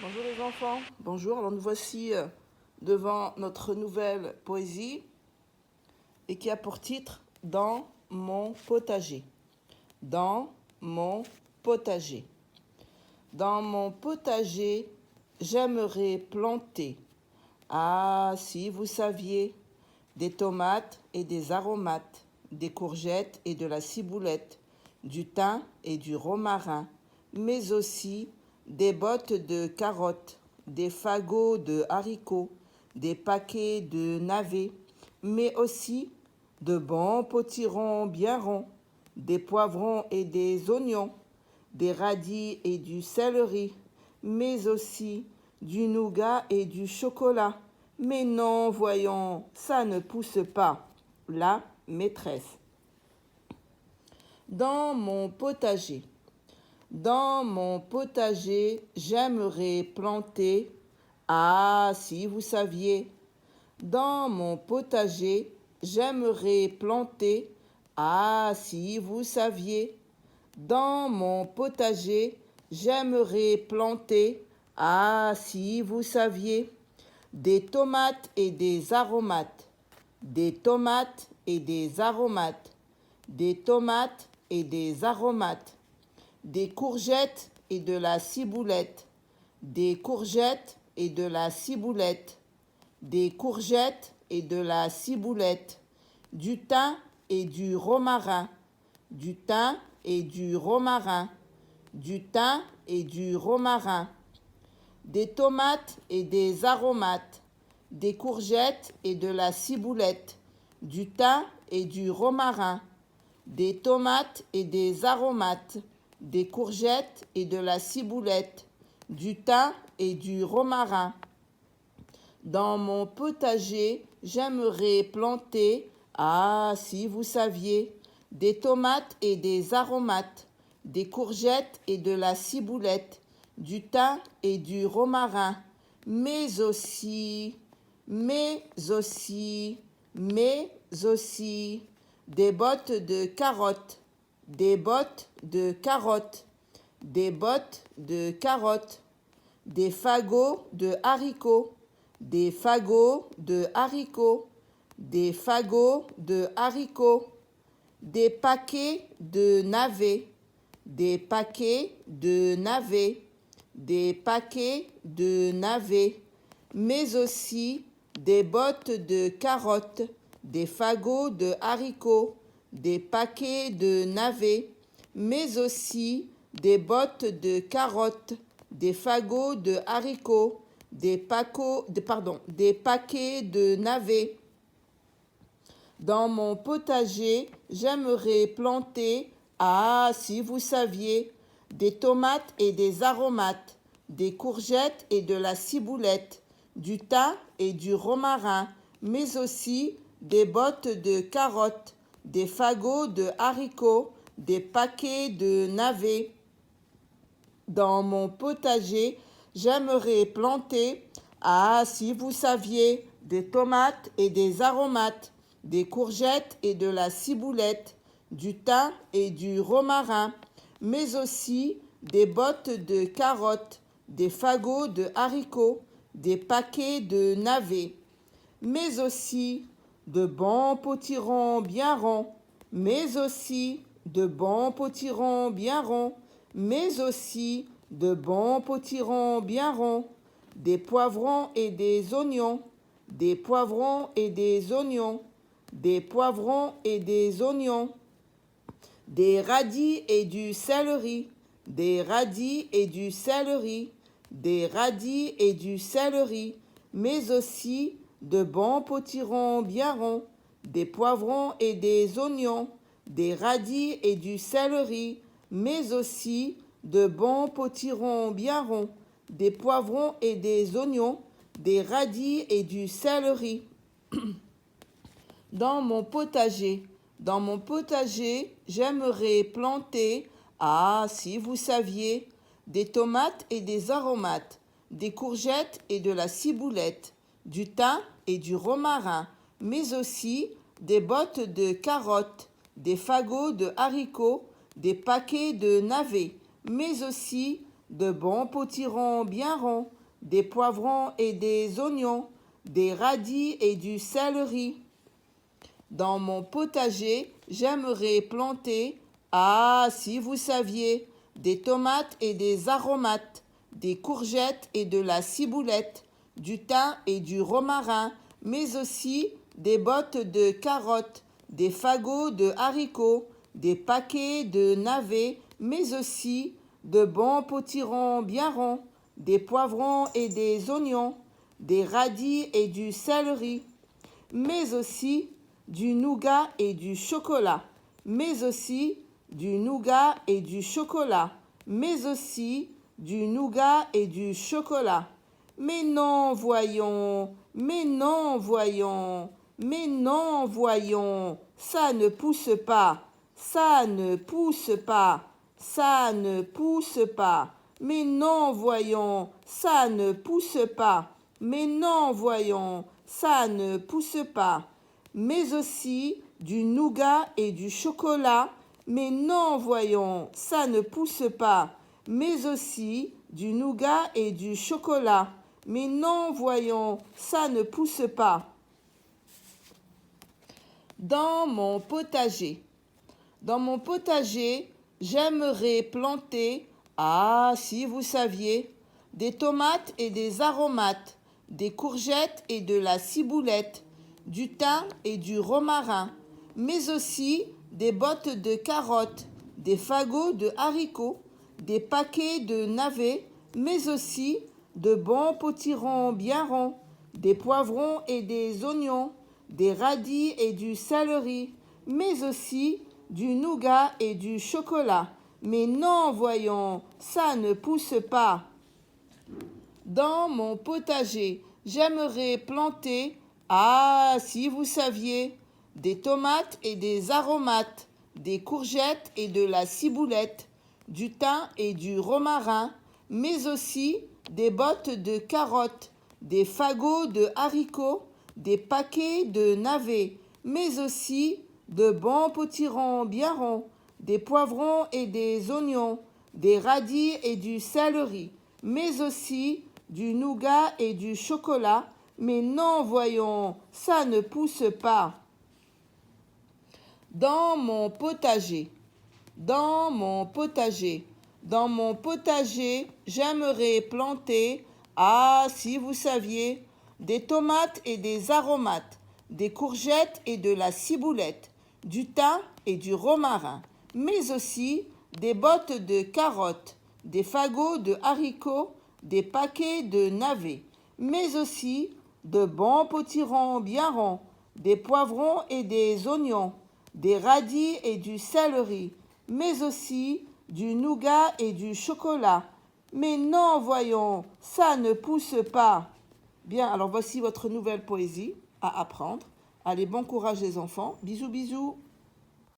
Bonjour les enfants, bonjour. Alors nous voici devant notre nouvelle poésie et qui a pour titre Dans mon potager. Dans mon potager. Dans mon potager, j'aimerais planter, ah si vous saviez, des tomates et des aromates, des courgettes et de la ciboulette, du thym et du romarin, mais aussi des bottes de carottes, des fagots de haricots, des paquets de navets, mais aussi de bons potirons bien ronds, des poivrons et des oignons, des radis et du céleri, mais aussi du nougat et du chocolat. Mais non, voyons, ça ne pousse pas. La maîtresse. Dans mon potager. Dans mon potager, j'aimerais planter, ah si vous saviez, dans mon potager, j'aimerais planter, ah si vous saviez, dans mon potager, j'aimerais planter, ah si vous saviez, des tomates et des aromates, des tomates et des aromates, des tomates et des aromates, des courgettes et de la ciboulette, des courgettes et de la ciboulette, des courgettes et de la ciboulette, du thym et du romarin, du thym et du romarin, du thym et du romarin, des tomates et des aromates, des courgettes et de la ciboulette, du thym et du romarin, des tomates et des aromates, des courgettes et de la ciboulette, du thym et du romarin. Dans mon potager, j'aimerais planter, ah si vous saviez, des tomates et des aromates, des courgettes et de la ciboulette, du thym et du romarin, mais aussi, des bottes de carottes, des bottes de carottes, des bottes de carottes, des fagots de haricots, des fagots de haricots, des fagots de haricots, des paquets de navets, des paquets de navets, des paquets de navets, mais aussi des bottes de carottes, des fagots de haricots, des paquets de navets, mais aussi des bottes de carottes, des fagots de haricots, des paquets de navets. Dans mon potager, j'aimerais planter, ah si vous saviez, des tomates et des aromates, des courgettes et de la ciboulette, du thym et du romarin, mais aussi des bottes de carottes, des fagots de haricots, des paquets de navets. Dans mon potager, j'aimerais planter, ah si vous saviez, des tomates et des aromates, des courgettes et de la ciboulette, du thym et du romarin, mais aussi des bottes de carottes, des fagots de haricots, des paquets de navets, mais aussi de bons potirons bien ronds, mais aussi de bons potirons bien ronds, mais aussi de bons potirons bien ronds, des poivrons et des oignons, des poivrons et des oignons, des poivrons et des oignons, des radis et du céleri, des radis et du céleri, des radis et du céleri, mais aussi de bons potirons bien ronds, des poivrons et des oignons, des radis et du céleri, mais aussi de bons potirons bien ronds, des poivrons et des oignons, des radis et du céleri. Dans mon potager, j'aimerais planter, ah si vous saviez, des tomates et des aromates, des courgettes et de la ciboulette, du thym et du romarin, mais aussi des bottes de carottes, des fagots de haricots, des paquets de navets, mais aussi de bons potirons bien ronds, des poivrons et des oignons, des radis et du céleri. Dans mon potager, j'aimerais planter, ah, si vous saviez, des tomates et des aromates, des courgettes et de la ciboulette, du thym et du romarin, mais aussi des bottes de carottes, des fagots de haricots, des paquets de navets, mais aussi de bons potirons bien ronds, des poivrons et des oignons, des radis et du céleri, mais aussi du nougat et du chocolat, mais aussi du nougat et du chocolat, mais aussi du nougat et du chocolat. Mais non, voyons, mais non, voyons, mais non, voyons, ça ne pousse pas, ça ne pousse pas, ça ne pousse pas. Mais non, voyons, ça ne pousse pas. Mais non, voyons, ça ne pousse pas. Mais aussi du nougat et du chocolat. Mais non, voyons, ça ne pousse pas. Mais aussi du nougat et du chocolat. Mais non, voyons, ça ne pousse pas. Dans mon potager. Dans mon potager, j'aimerais planter, ah, si vous saviez, des tomates et des aromates, des courgettes et de la ciboulette, du thym et du romarin, mais aussi des bottes de carottes, des fagots de haricots, des paquets de navets, mais aussi de bons potirons bien ronds, des poivrons et des oignons, des radis et du céleri, mais aussi du nougat et du chocolat. Mais non, voyons, ça ne pousse pas. Dans mon potager, j'aimerais planter, ah, si vous saviez, des tomates et des aromates, des courgettes et de la ciboulette, du thym et du romarin, mais aussi des bottes de carottes, des fagots de haricots, des paquets de navets, mais aussi de bons potirons bien ronds, des poivrons et des oignons, des radis et du céleri, mais aussi du nougat et du chocolat. Mais non, voyons, ça ne pousse pas. Dans mon potager, dans mon potager, dans mon potager, j'aimerais planter, ah, si vous saviez, des tomates et des aromates, des courgettes et de la ciboulette, du thym et du romarin, mais aussi des bottes de carottes, des fagots de haricots, des paquets de navets, mais aussi de bons potirons bien ronds, des poivrons et des oignons, des radis et du céleri, mais aussi du nougat et du chocolat. Mais non, voyons, ça ne pousse pas. Bien, alors voici votre nouvelle poésie à apprendre. Allez, bon courage les enfants. Bisous, bisous.